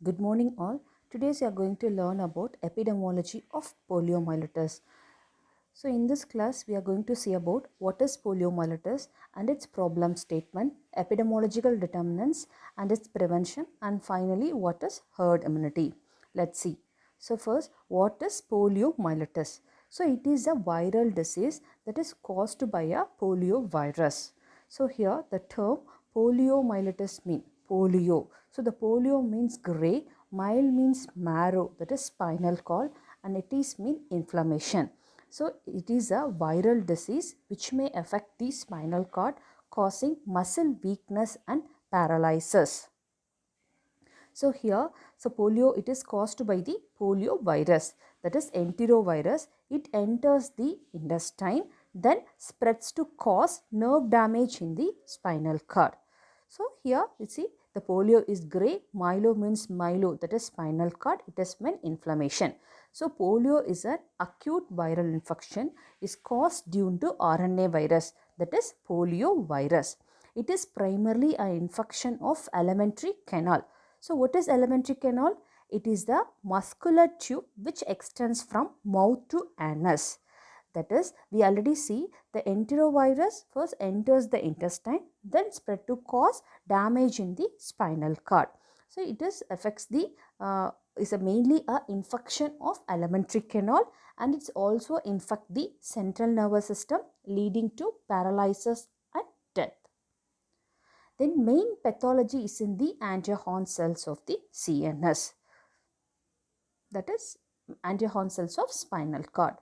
Good morning all. Today we are going to learn about epidemiology of poliomyelitis. So in this class we are going to see about what is poliomyelitis and its problem statement, epidemiological determinants and its prevention, and finally what is herd immunity. Let's see. So first, what is poliomyelitis? So it is a viral disease that is caused by a poliovirus. So here the term poliomyelitis means polio. So the polio means grey, myel means marrow, that is spinal cord, and it is mean inflammation. So it is a viral disease which may affect the spinal cord, causing muscle weakness and paralysis. So here, polio, it is caused by the polio virus, that is enterovirus. It enters the intestine, then spreads to cause nerve damage in the spinal cord. So here you see the polio is grey, myelo means myelo, that is spinal cord, it is meant inflammation. So polio is an acute viral infection, is caused due to RNA virus, that is polio virus. It is primarily an infection of alimentary canal. So what is alimentary canal? It is the muscular tube which extends from mouth to anus. That is, we already see the enterovirus first enters the intestine, then spread to cause damage in the spinal cord. So it is affects the is mainly a infection of alimentary canal, and it's also infect the central nervous system, leading to paralysis and death. Then main pathology is in the Angiohorn cells of the CNS, that is Angiohorn cells of spinal cord.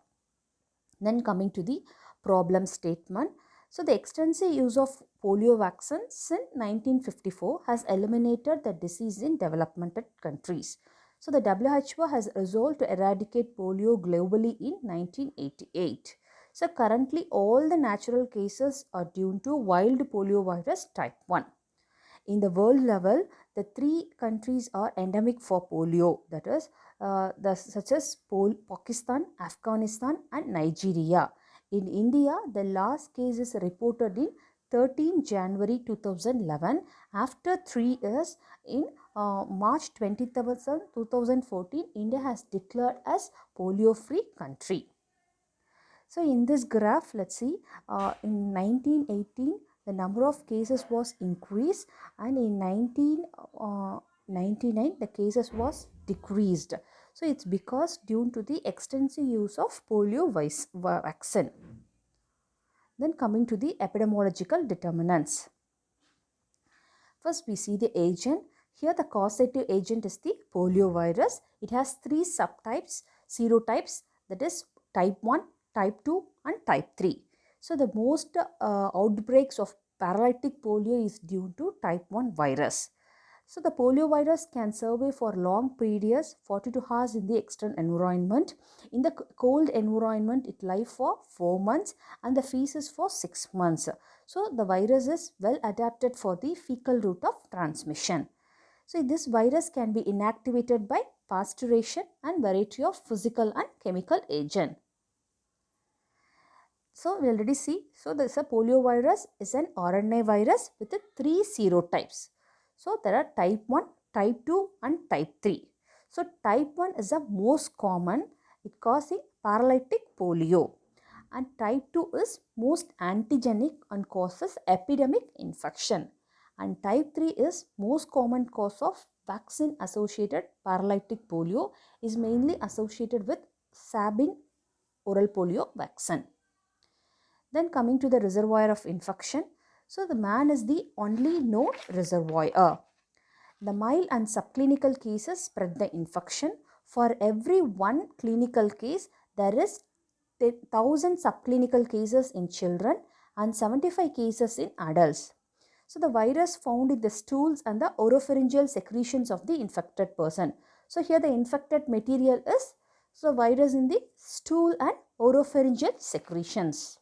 Then coming to the problem statement. So the extensive use of polio vaccines since 1954 has eliminated the disease in developmental countries. So the WHO has resolved to eradicate polio globally in 1988. So currently all the natural cases are due to wild poliovirus type 1. In the world level, the three countries are endemic for polio, that is such as Pakistan, Afghanistan and Nigeria. In India, the last case is reported in 13 January 2011. After 3 years, in March 27, 2014, India has declared as polio-free country. So in this graph, let's see, in 1918, the number of cases was increased, and in 1999, the cases was decreased. So it's because due to the extensive use of polio vaccine. Then coming to the epidemiological determinants. First, we see the agent. Here the causative agent is the poliovirus. It has three subtypes, serotypes, that is type 1, type 2 and type 3. So the most outbreaks of paralytic polio is due to type 1 virus. So the poliovirus can survive for long periods, 42 hours in the external environment. In the cold environment, it lives for 4 months and the feces for 6 months. So the virus is well adapted for the fecal route of transmission. So this virus can be inactivated by pasteurization and variety of physical and chemical agent. So we already see, so this poliovirus is an RNA virus with 3 serotypes. So there are type 1, type 2 and type 3. So type 1 is the most common, it causes paralytic polio, and type 2 is most antigenic and causes epidemic infection, and type 3 is most common cause of vaccine associated paralytic polio, is mainly associated with Sabin oral polio vaccine. Then coming to the reservoir of infection. So the man is the only known reservoir. The mild and subclinical cases spread the infection. For every one clinical case, there is 1000 subclinical cases in children and 75 cases in adults. So the virus found in the stools and the oropharyngeal secretions of the infected person. So here the infected material is virus in the stool and oropharyngeal secretions.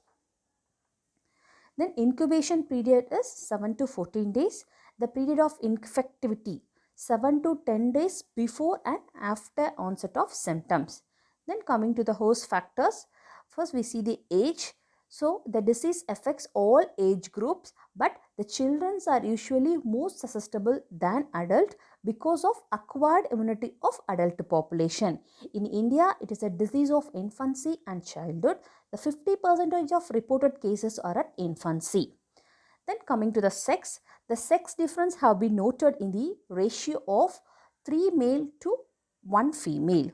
Then incubation period is 7 to 14 days. The period of infectivity 7 to 10 days before and after onset of symptoms. Then coming to the host factors. First we see the age. So the disease affects all age groups, but the children are usually more susceptible than adult because of acquired immunity of adult population. In India, it is a disease of infancy and childhood. The 50% of reported cases are at infancy. Then coming to the sex difference have been noted in the ratio of 3 male to 1 female.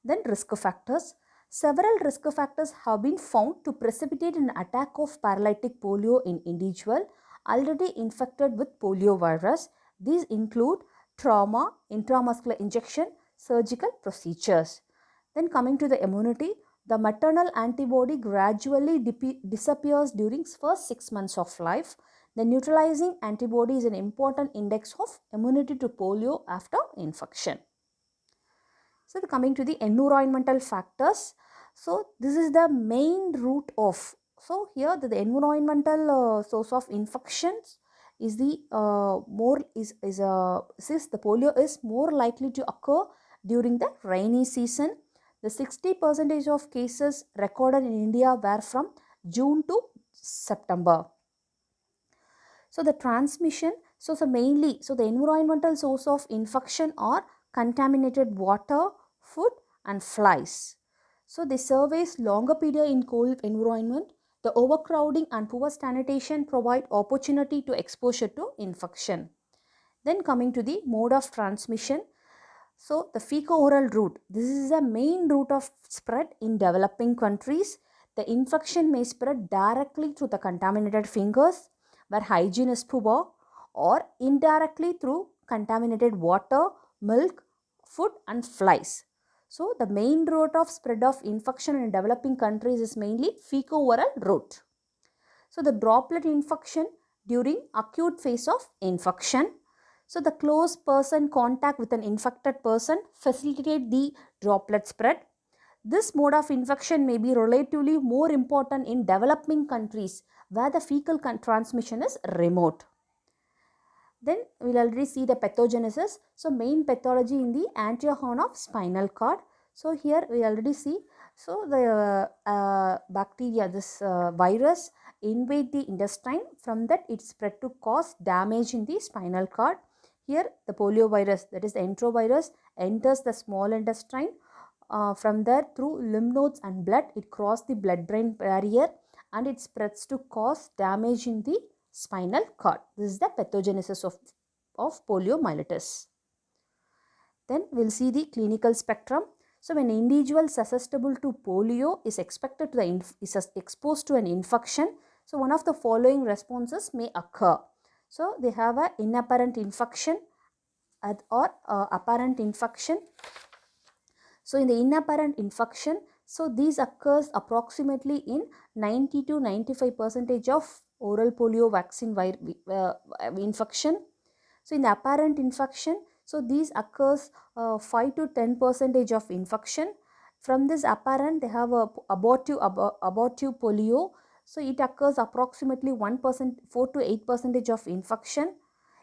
Then risk factors. Several risk factors have been found to precipitate an attack of paralytic polio in individual already infected with polio virus. These include trauma, intramuscular injection, surgical procedures. Then coming to the immunity, the maternal antibody gradually disappears during first 6 months of life. The neutralizing antibody is an important index of immunity to polio after infection. So coming to the environmental factors. So this is the main root of. So here the environmental source of infections is the since the polio is more likely to occur during the rainy season. The 60% of cases recorded in India were from June to September. So the transmission, the environmental source of infection are contaminated water, food and flies. So the surveys longer period in cold environment, the overcrowding and poor sanitation provide opportunity to exposure to infection. Then coming to the mode of transmission. So the fecal-oral route, this is the main route of spread in developing countries. The infection may spread directly through the contaminated fingers where hygiene is poor, or indirectly through contaminated water, milk, food and flies. So the main route of spread of infection in developing countries is mainly fecal-oral route. So the droplet infection during acute phase of infection. So the close person contact with an infected person facilitate the droplet spread. This mode of infection may be relatively more important in developing countries where the fecal transmission is remote. Then we will already see the pathogenesis. So main pathology in the anterior horn of spinal cord. So here we already see, so the bacteria, this virus invade the intestine. From that it spread to cause damage in the spinal cord. Here the polio virus, that is the enterovirus, enters the small intestine. From there through lymph nodes and blood, it crosses the blood-brain barrier and it spreads to cause damage in the spinal cord. This is the pathogenesis of poliomyelitis. Then we will see the clinical spectrum. So when an individual susceptible to polio is expected to is exposed to an infection, so one of the following responses may occur. So they have an inapparent infection or apparent infection. So in the inapparent infection, so these occurs approximately in 90 to 95% of oral polio vaccine infection. So in the apparent infection, so these occurs 5 to 10% of infection. From this apparent, they have a abortive polio. So it occurs approximately 1%, 4 to 8% of infection.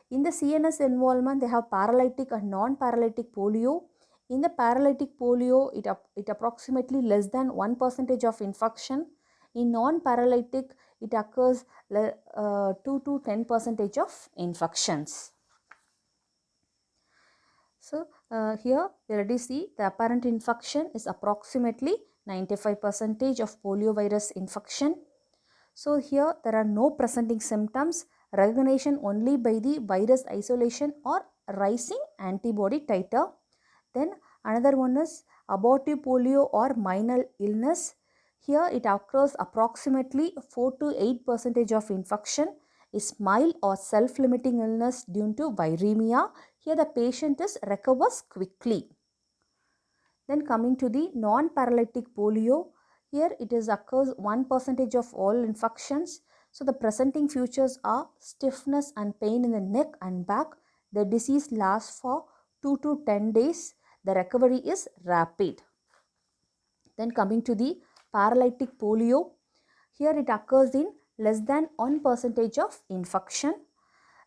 In the CNS involvement, they have paralytic and non-paralytic polio. In the paralytic polio, it approximately less than 1% of infection. In non-paralytic, it occurs 2 to 10% of infections. So here we already see the apparent infection is approximately 95% of poliovirus infection. So here there are no presenting symptoms, recognition only by the virus isolation or rising antibody titer. Then another one is abortive polio or minor illness. Here it occurs approximately 4 to 8% of infection, is mild or self-limiting illness due to viremia. Here the patient recovers quickly. Then coming to the non-paralytic polio, here it occurs 1% of all infections. So the presenting features are stiffness and pain in the neck and back. The disease lasts for 2 to 10 days. The recovery is rapid. Then coming to the paralytic polio, here it occurs in less than 1% of infection.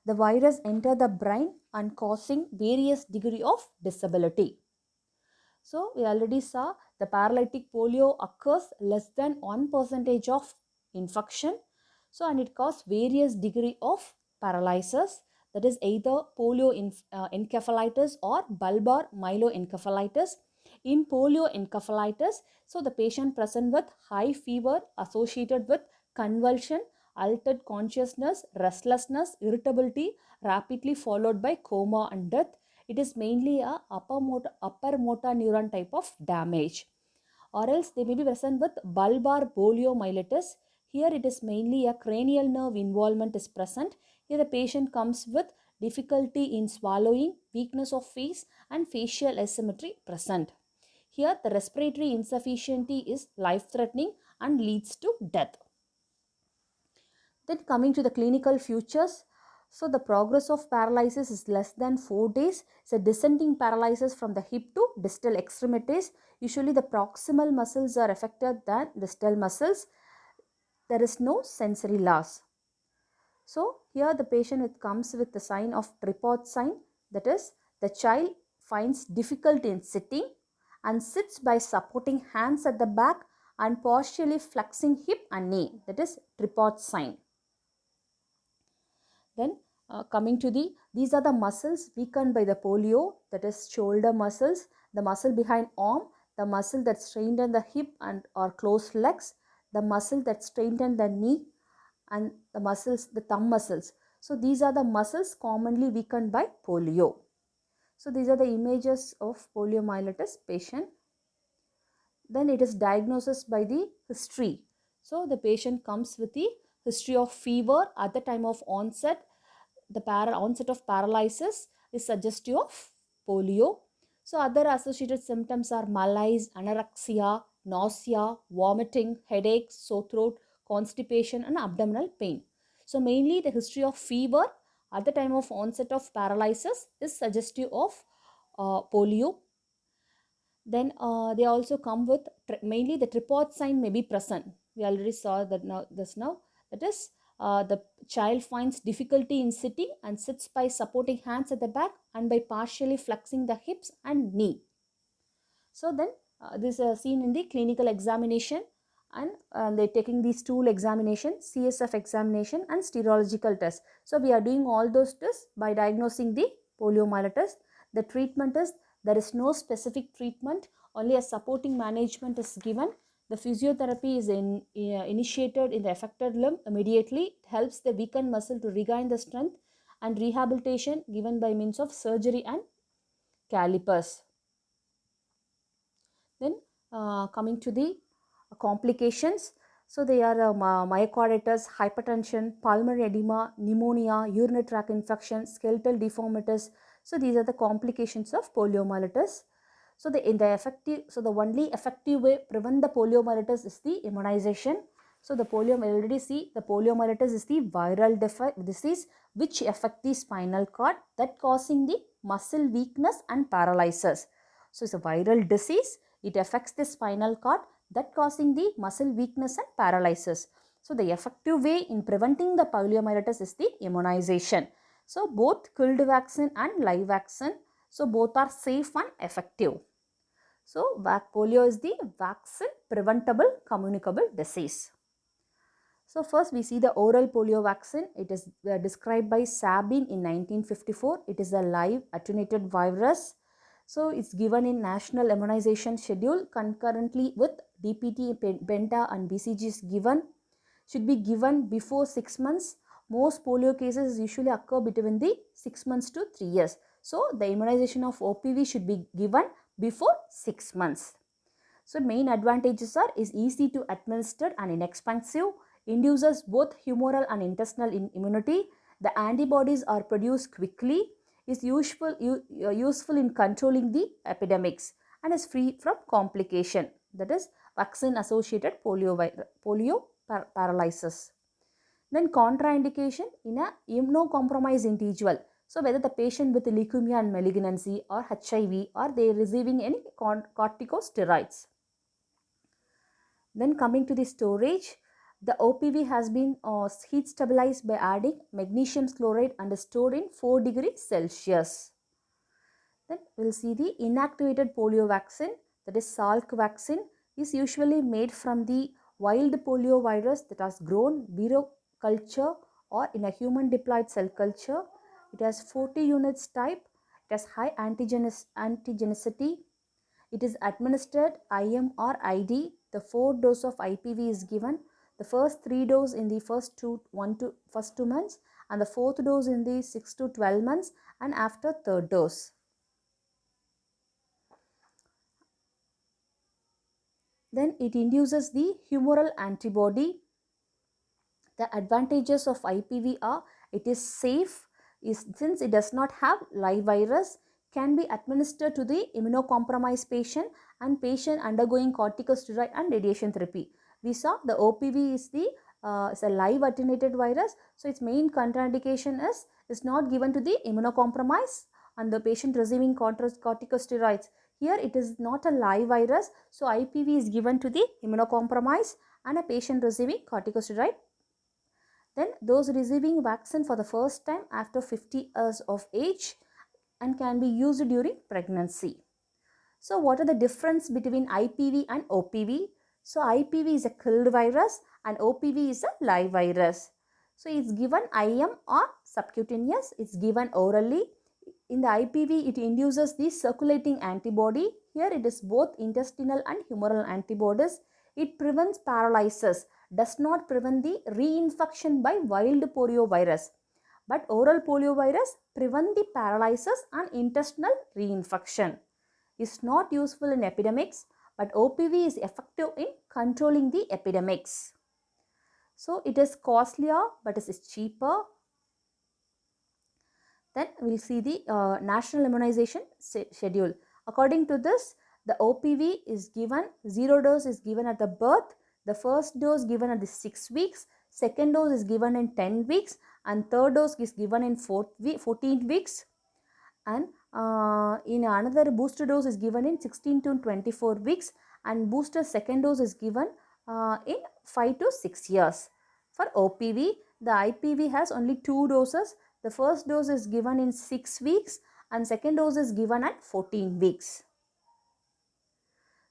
The virus enter the brain and causing various degree of disability. So we already saw the paralytic polio occurs less than 1% of infection. So and it causes various degree of paralysis. that is either polio encephalitis or bulbar myeloencephalitis. In polioencephalitis, so the patient present with high fever associated with convulsion, altered consciousness, restlessness, irritability, rapidly followed by coma and death. It is mainly a upper motor neuron type of damage. Or else they may be present with bulbar poliomyelitis. Here it is mainly a cranial nerve involvement is present. Here the patient comes with difficulty in swallowing, weakness of face and facial asymmetry present. Here the respiratory insufficiency is life-threatening and leads to death. Then coming to the clinical features, so the progress of paralysis is less than 4 days. It's a descending paralysis from the hip to distal extremities. Usually the proximal muscles are affected than distal muscles. There is no sensory loss. So here the patient comes with the sign of tripod sign, that is the child finds difficulty in sitting and sits by supporting hands at the back and partially flexing hip and knee, that is tripod sign. Then coming to these are the muscles weakened by the polio, that is shoulder muscles, the muscle behind arm, the muscle that strengthened the hip and or closed legs, the muscle that strengthened the knee, and the muscles, the thumb muscles. So these are the muscles commonly weakened by polio. So these are the images of poliomyelitis patient. Then it is diagnosed by the history. So the patient comes with the history of fever at the time of onset. The onset of paralysis is suggestive of polio. So other associated symptoms are malaise, anorexia, nausea, vomiting, headache, sore throat, constipation and abdominal pain. So mainly the history of fever at the time of onset of paralysis is suggestive of polio. Then they also come with mainly the tripod sign may be present. We already saw that now. That is the child finds difficulty in sitting and sits by supporting hands at the back and by partially flexing the hips and knee. So then this is seen in the clinical examination, and they're taking these stool examination, CSF examination and serological test. So we are doing all those tests by diagnosing the poliomyelitis. The treatment is, there is no specific treatment, only a supporting management is given. The physiotherapy is initiated in the affected limb immediately. It helps the weakened muscle to regain the strength, and rehabilitation given by means of surgery and calipers. Then coming to the complications, so they are myocarditis, hypertension, pulmonary edema, pneumonia, urinary tract infection, skeletal deformities. So these are the complications of poliomyelitis. So the only effective way to prevent the poliomyelitis is the immunization. So the poliomyelitis is the viral disease which affect the spinal cord, that causing the muscle weakness and paralysis. So it's a viral disease. It affects the spinal cord, that causing the muscle weakness and paralysis. So the effective way in preventing the poliomyelitis is the immunization. So both killed vaccine and live vaccine, so both are safe and effective. So polio is the vaccine preventable communicable disease. So first we see the oral polio vaccine. It is described by Sabin in 1954. It is a live attenuated virus. So it's given in national immunization schedule concurrently with DPT, Penta and BCG is given. Should be given before 6 months. Most polio cases usually occur between the 6 months to 3 years. So the immunization of OPV should be given before 6 months. So main advantages are is easy to administer and inexpensive, induces both humoral and intestinal immunity. The antibodies are produced quickly, is useful in controlling the epidemics, and is free from complication, that is vaccine associated polio paralysis. Then contraindication in a immunocompromised individual. So whether the patient with leukemia and malignancy or HIV, or they receiving any corticosteroids. Then coming to the storage, the OPV has been heat stabilized by adding magnesium chloride and stored in 4 degrees Celsius. Then we will see the inactivated polio vaccine, that is Salk vaccine, is usually made from the wild polio virus that has grown viro culture or in a human diploid cell culture. It has 40 units type. It has high antigenicity. It is administered IM or ID. The 4th dose of IPV is given. The first 3 doses in the first 2 months, and the 4th dose in the 6 to 12 months, and after 3rd dose. Then it induces the humoral antibody. The advantages of IPV are it is safe, since it does not have live virus, can be administered to the immunocompromised patient and patient undergoing corticosteroid and radiation therapy. We saw the OPV is a live attenuated virus, so its main contraindication is not given to the immunocompromised and the patient receiving corticosteroids. Here it is not a live virus, so IPV is given to the immunocompromised and a patient receiving corticosteroid. Then those receiving vaccine for the first time after 50 years of age and can be used during pregnancy. So what are the difference between IPV and OPV? So IPV is a killed virus and OPV is a live virus. So it's given IM or subcutaneous, it's given orally. In the IPV, it induces the circulating antibody. Here it is both intestinal and humoral antibodies. It prevents paralysis, does not prevent the reinfection by wild poliovirus. But oral poliovirus prevent the paralysis and intestinal reinfection. Is not useful in epidemics, but OPV is effective in controlling the epidemics. So it is costlier, but it is cheaper. Then we'll see the national immunization schedule. According to this, the OPV is given, 0 dose is given at the birth, the first dose given at the 6 weeks, second dose is given in 10 weeks, and third dose is given in 14 weeks, and in another booster dose is given in 16 to 24 weeks, and booster second dose is given in 5 to 6 years. For OPV, the IPV has only 2 doses. The first dose is given in 6 weeks and second dose is given at 14 weeks.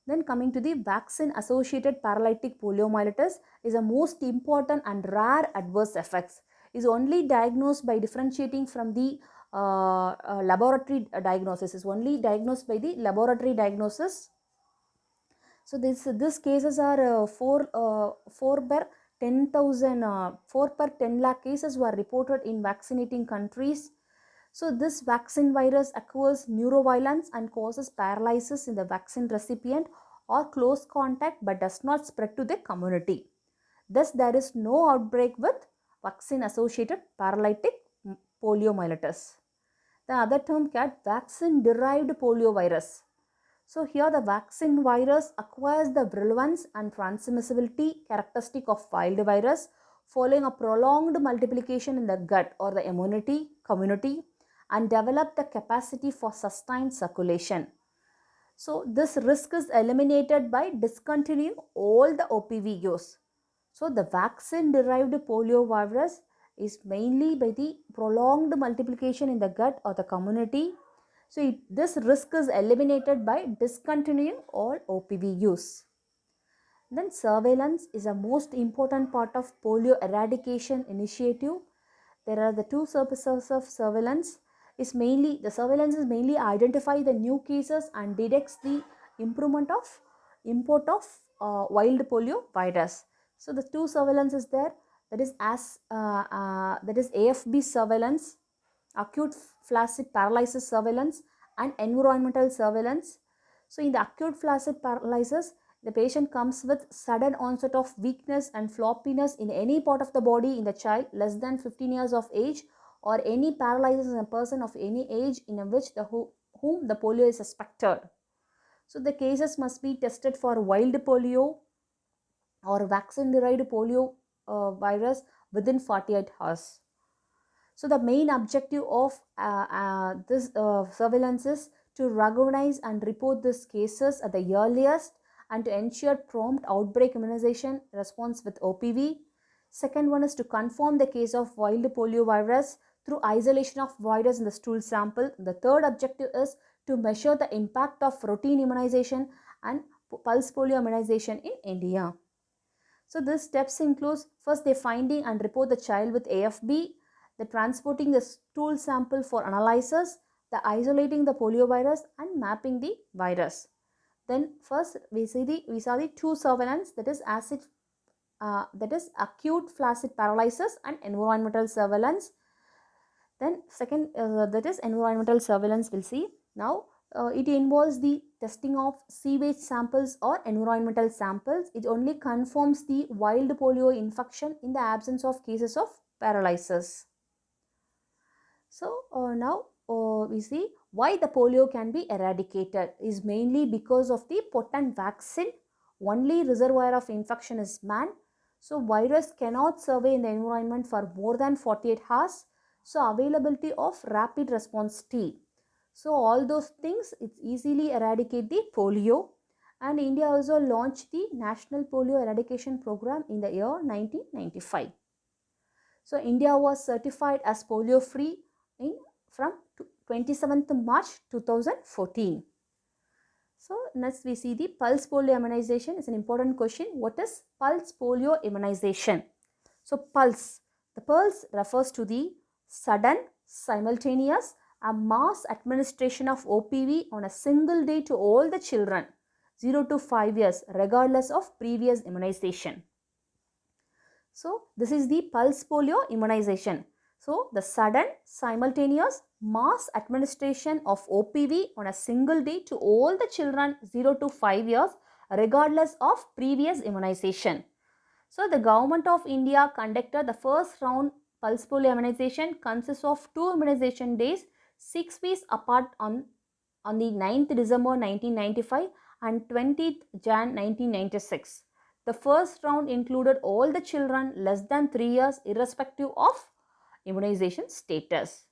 Then coming to the vaccine associated paralytic poliomyelitis is a most important and rare adverse effects. Is only diagnosed by differentiating from the laboratory diagnosis. Is only diagnosed by the laboratory diagnosis. So these cases are 4 per 10,000, 4 per 10 lakh cases were reported in vaccinating countries. So this vaccine virus occurs neuroviolence and causes paralysis in the vaccine recipient or close contact, but does not spread to the community. Thus, there is no outbreak with vaccine associated paralytic poliomyelitis. The other term called vaccine derived poliovirus. So here the vaccine virus acquires the virulence and transmissibility characteristic of wild virus following a prolonged multiplication in the gut or the immunity community and develop the capacity for sustained circulation. So this risk is eliminated by discontinuing all the OPV use. So the vaccine derived poliovirus is mainly by the prolonged multiplication in the gut or the community. So this risk is eliminated by discontinuing all OPV use. Then surveillance is a most important part of polio eradication initiative. There are the two purposes of surveillance. The surveillance is mainly identify the new cases and detects the import of wild polio virus. So the two surveillance is there, that is AFB surveillance, acute flaccid paralysis surveillance, and environmental surveillance. So in the acute flaccid paralysis, the patient comes with sudden onset of weakness and floppiness in any part of the body in the child less than 15 years of age, or any paralysis in a person of any age in which whom the polio is suspected. So the cases must be tested for wild polio or vaccine derived polio virus within 48 hours. So the main objective of this surveillance is to recognize and report these cases at the earliest and to ensure prompt outbreak immunization response with OPV. Second one is to confirm the case of wild polio virus through isolation of virus in the stool sample. The third objective is to measure the impact of routine immunization and pulse polio immunization in India. So these steps include first they finding and report the child with AFB. the transporting the stool sample for analysis, the isolating the poliovirus and mapping the virus. Then first we saw the two surveillance, that is acute flaccid paralysis and environmental surveillance. Then second, that is environmental surveillance, we'll see. Now it involves the testing of sewage samples or environmental samples. It only confirms the wild polio infection in the absence of cases of paralysis. So now we see why the polio can be eradicated is mainly because of the potent vaccine. Only reservoir of infection is man. So virus cannot survive in the environment for more than 48 hours. So availability of rapid response T. So all those things, it's easily eradicate the polio. And India also launched the National Polio Eradication Program in the year 1995. So India was certified as polio free from 27th March 2014. So next we see the pulse polio immunization. It's an important question. What is pulse polio immunization? So pulse. The pulse refers to the sudden, simultaneous and mass administration of OPV on a single day to all the children 0 to 5 years regardless of previous immunization. So this is the pulse polio immunization. So the sudden, simultaneous mass administration of OPV on a single day to all the children 0 to 5 years regardless of previous immunization. So the government of India conducted the first round pulse polio immunization, consists of 2 immunization days 6 weeks apart on the 9th December 1995 and 20th Jan 1996. The first round included all the children less than 3 years irrespective of immunization status.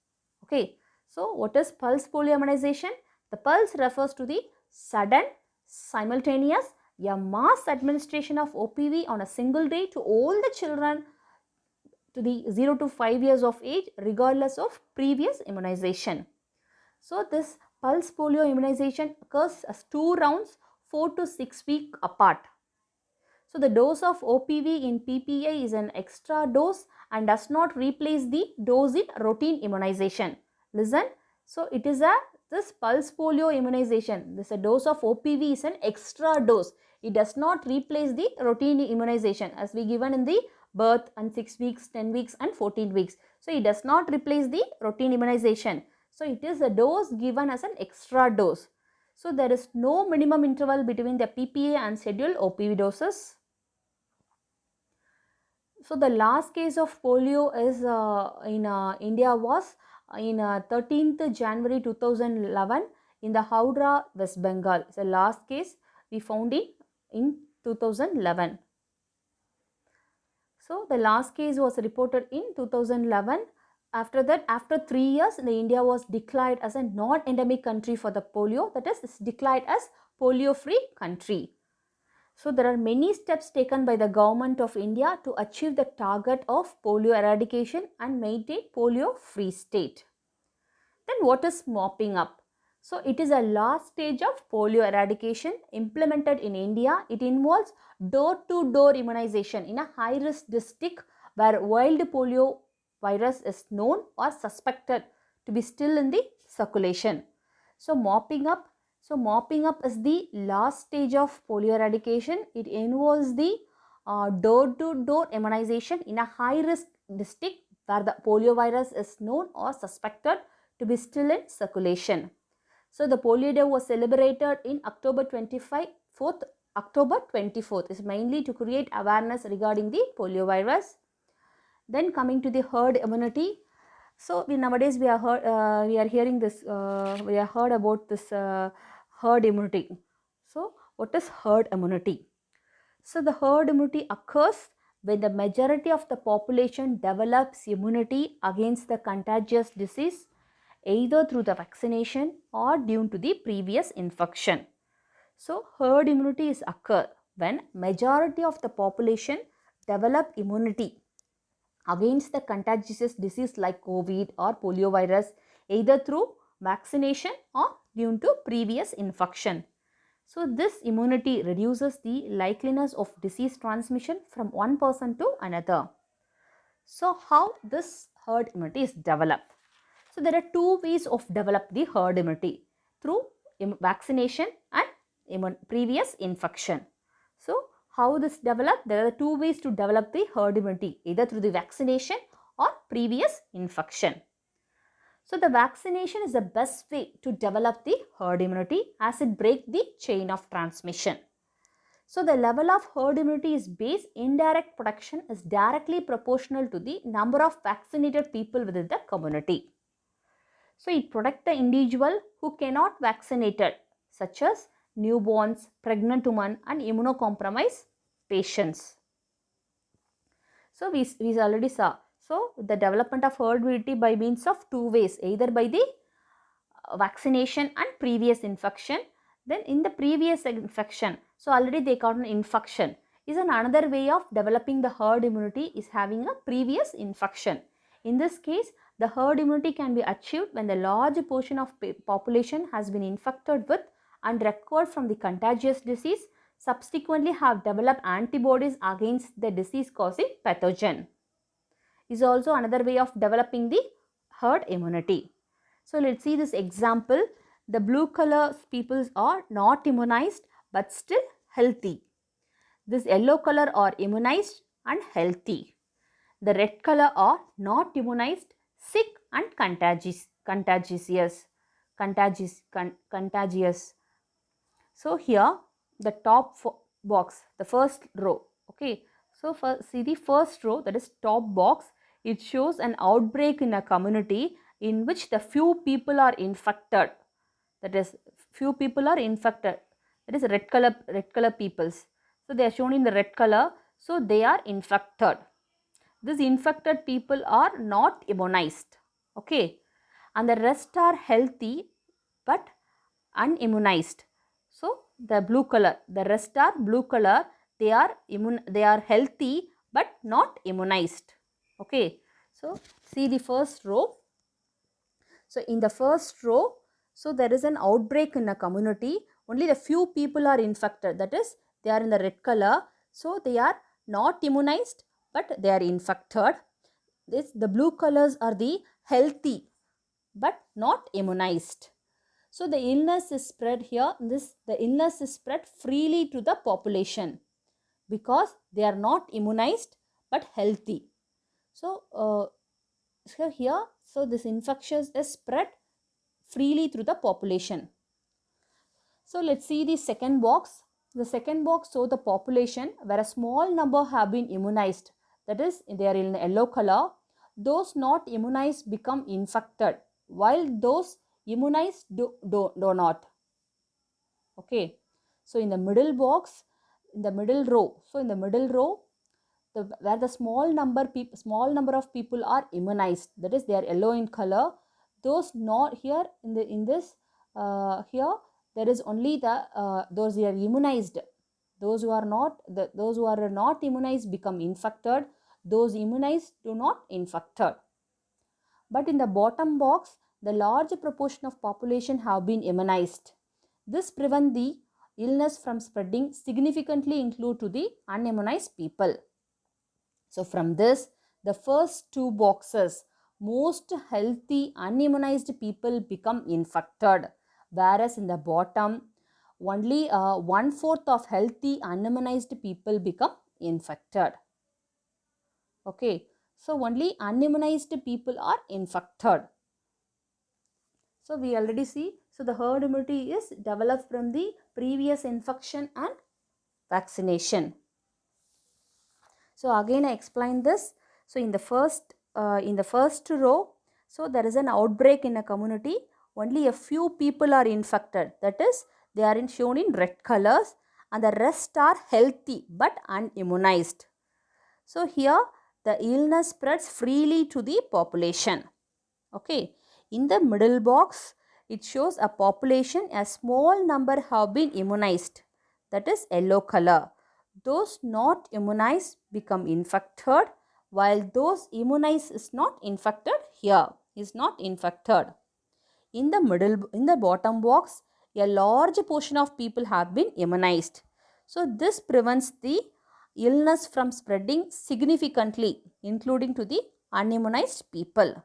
Okay, so what is pulse polio immunization? The pulse refers to the sudden, simultaneous, a mass administration of OPV on a single day to all the children to the 0 to 5 years of age regardless of previous immunization. So this pulse polio immunization occurs as 2 rounds 4 to 6 weeks apart. So the dose of OPV in PPA is an extra dose and does not replace the dose in routine immunization. Listen, so it is this pulse polio immunization, this a dose of OPV is an extra dose. It does not replace the routine immunization as we given in the birth and 6 weeks, 10 weeks and 14 weeks. So it does not replace the routine immunization. So it is a dose given as an extra dose. So there is no minimum interval between the PPA and scheduled OPV doses. So the last case of polio is in India was in 13th January 2011 in the Howrah, West Bengal. It's the last case we found in 2011. So the last case was reported in 2011. After that, after 3 years, India was declared as a non-endemic country for the polio. That is, it's declared as polio-free country. So there are many steps taken by the government of India to achieve the target of polio eradication and maintain polio-free state. Then what is mopping up? So it is a last stage of polio eradication implemented in India. It involves door-to-door immunization in a high-risk district where wild polio virus is known or suspected to be still in the circulation. So mopping up is the last stage of polio eradication. It involves the door-to-door immunization in a high-risk district where the polio virus is known or suspected to be still in circulation. So the Polio Day was celebrated in October 24th is mainly to create awareness regarding the polio virus. Then coming to the herd immunity. So nowadays we are hearing this, we are heard about this herd immunity. So what is herd immunity? So the herd immunity occurs when the majority of the population develops immunity against the contagious disease either through the vaccination or due to the previous infection. So herd immunity is occur when majority of the population develop immunity against the contagious disease like COVID or poliovirus either through vaccination or due to previous infection. So this immunity reduces the likeliness of disease transmission from one person to another. So how this herd immunity is developed. So there are two ways of develop the herd immunity, through vaccination and previous infection. So how this develop? There are two ways to develop the herd immunity, either through the vaccination or previous infection. So the vaccination is the best way to develop the herd immunity as it breaks the chain of transmission. So the level of herd immunity is based indirect protection is directly proportional to the number of vaccinated people within the community. So it protects the individual who cannot vaccinated, such as newborns, pregnant women and immunocompromised patients. So we already saw. So the development of herd immunity by means of two ways, either by the vaccination and previous infection. Then in the previous infection, so already they got an infection, is another way of developing the herd immunity is having a previous infection. In this case, the herd immunity can be achieved when the large portion of population has been infected with and recovered from the contagious disease, subsequently have developed antibodies against the disease causing pathogen. Is also another way of developing the herd immunity. So let's see this example. The blue color peoples are not immunized but still healthy. This yellow color are immunized and healthy. The red color are not immunized, sick and contagious. So here the top box, the first row. Okay. So see the first row, that is top box. It shows an outbreak in a community in which the few people are infected. That is, few people are infected. That is red color peoples. So they are shown in the red color. So they are infected. These infected people are not immunized. Okay. And the rest are healthy but unimmunized. So the blue color, the rest are blue color. They are healthy but not immunized. Okay. So see the first row. So in the first row, so there is an outbreak in a community. Only the few people are infected. That is, they are in the red color. So they are not immunized but they are infected. The blue colors are the healthy but not immunized. So the illness is spread here. The illness is spread freely to the population because they are not immunized but healthy. So here, so this infection is spread freely through the population. So let's see the second box. The second box shows the population where a small number have been immunized. That is, they are in yellow color. Those not immunized become infected, while those immunized do not. Okay. So in the middle box, in the middle row, so in the middle row, where the small number of people are immunized, that is, they are yellow in color. Those not here in this here there is only the those who are immunized. Those who are not immunized become infected. Those immunized do not infected. But in the bottom box, the large proportion of population have been immunized. This prevents the illness from spreading significantly include to the unimmunized people. So from this, the first two boxes, most healthy unimmunized people become infected, whereas in the bottom, only 1/4 of healthy unimmunized people become infected. Okay, so only unimmunized people are infected. So we already see, so the herd immunity is developed from the previous infection and vaccination. So again I explain this. So in the first row, so there is an outbreak in a community. Only a few people are infected. That is, they are shown in red colors, and the rest are healthy but unimmunized. So here the illness spreads freely to the population. Okay. In the middle box, it shows a population, a small number have been immunized. That is yellow color. Those not immunized become infected, while those immunized is not infected here, is not infected. In the bottom box, a large portion of people have been immunized. So this prevents the illness from spreading significantly, including to the unimmunized people.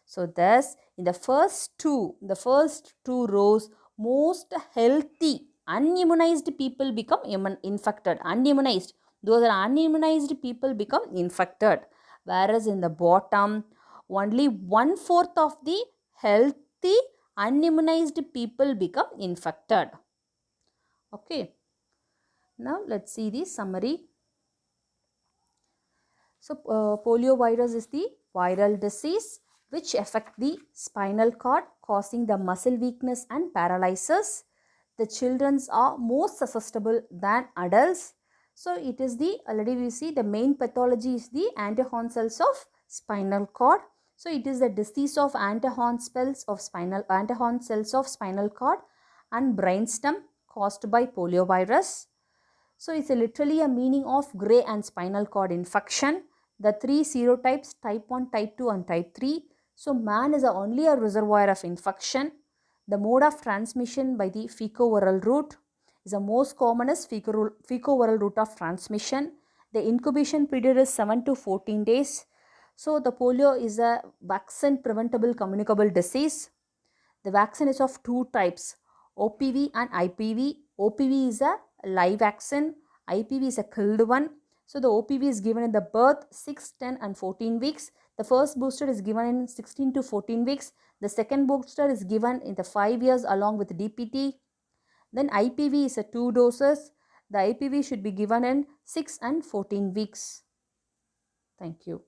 So thus in the first two rows, most healthy unimmunized people become infected. Unimmunized, those are unimmunized people become infected. Whereas in the bottom, only 1/4 of the healthy unimmunized people become infected. Okay. Now let's see the summary. So poliovirus is the viral disease which affect the spinal cord, causing the muscle weakness and paralysis. The children are more susceptible than adults. So it is the, already we see the main pathology is the Langerhans cells of spinal cord. So it is the disease of Langerhans cells of spinal cord and brainstem caused by poliovirus. So it's literally a meaning of gray and spinal cord infection. The three serotypes, type 1, type 2 and type 3. So man is only a reservoir of infection. The mode of transmission by the fecal-oral route is the most commonest fecal-oral route of transmission. The incubation period is 7 to 14 days. So the polio is a vaccine preventable communicable disease. The vaccine is of two types, OPV and IPV. OPV is a live vaccine, IPV is a killed one. So the OPV is given in the birth 6, 10 and 14 weeks. The first booster is given in 16 to 14 weeks. The second booster is given in the 5 years along with DPT. Then IPV is a 2 doses. The IPV should be given in 6 and 14 weeks. Thank you.